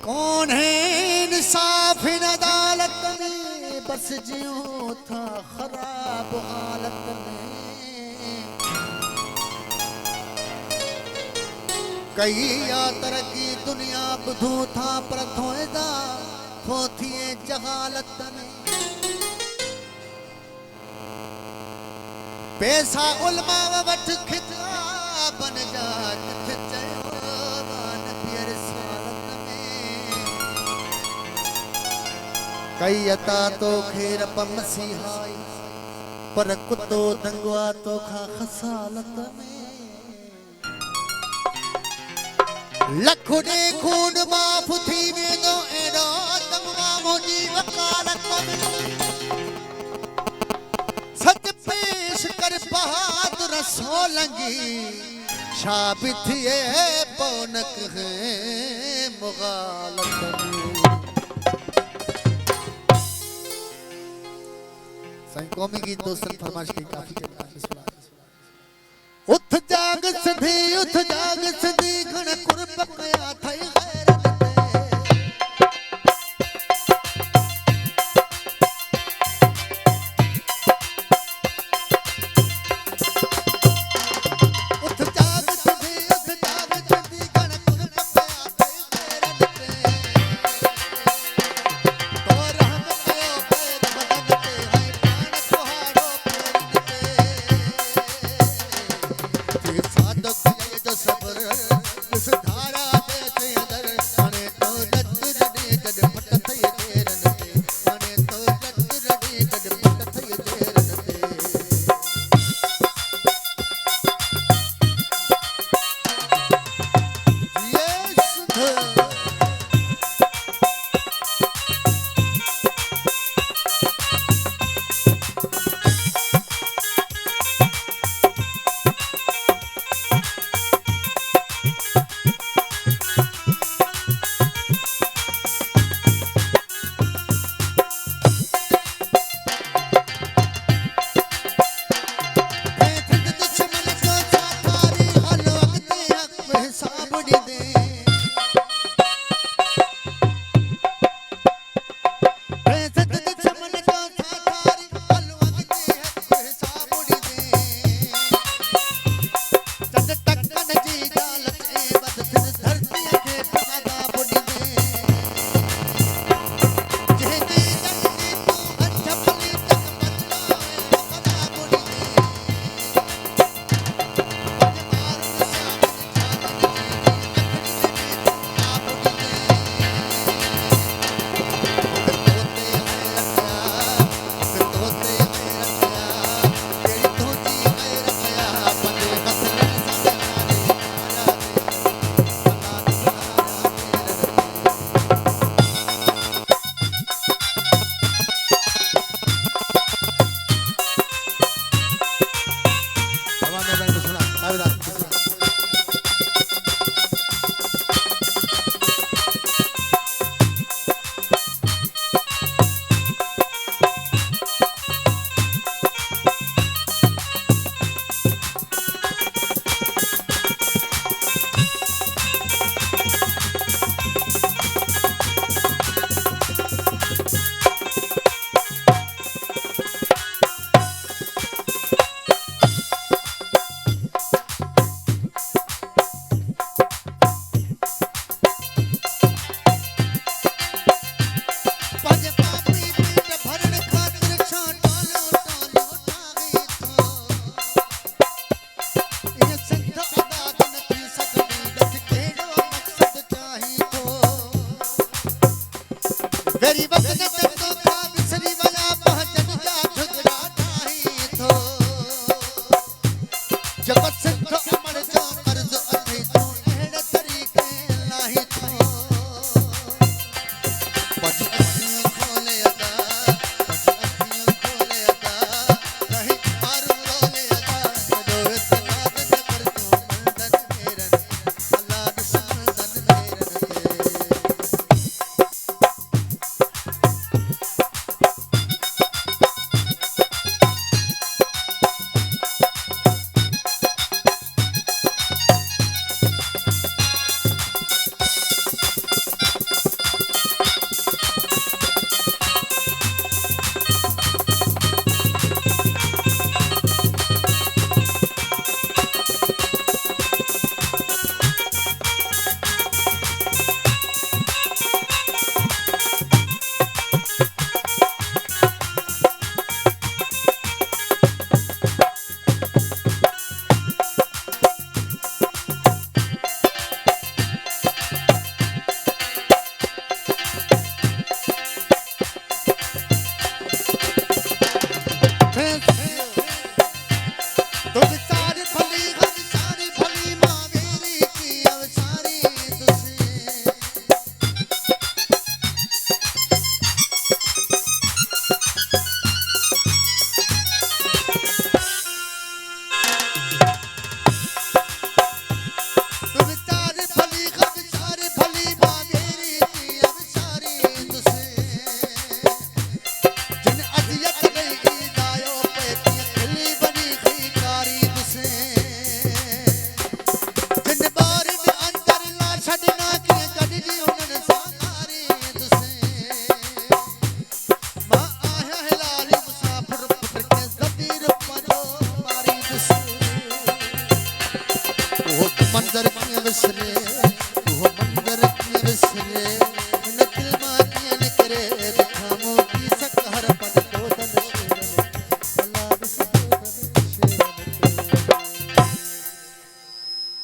कौन है इंसाफ इन अदालत में, बस जियो था खराब हालत में। कई या तरक्की दुनिया बुधू था पर थोएदा थो थिए जहालत में। पैसा उलमा वट खिता बन जा कई अता तो खेर मसीहाई पर कुतो दंगवा तो खा खसालत में। लखो ने खून माफ थी वेंदो एडो दंगवा मोजी वकालत में। सच पेश कर बहादुर सोलंगी शाबित ये पौनक है मुगालत में। कौमी गीत दोस्तन फरमाइश की काफी चलता है। उठ जाग सधी उठ जाग सधी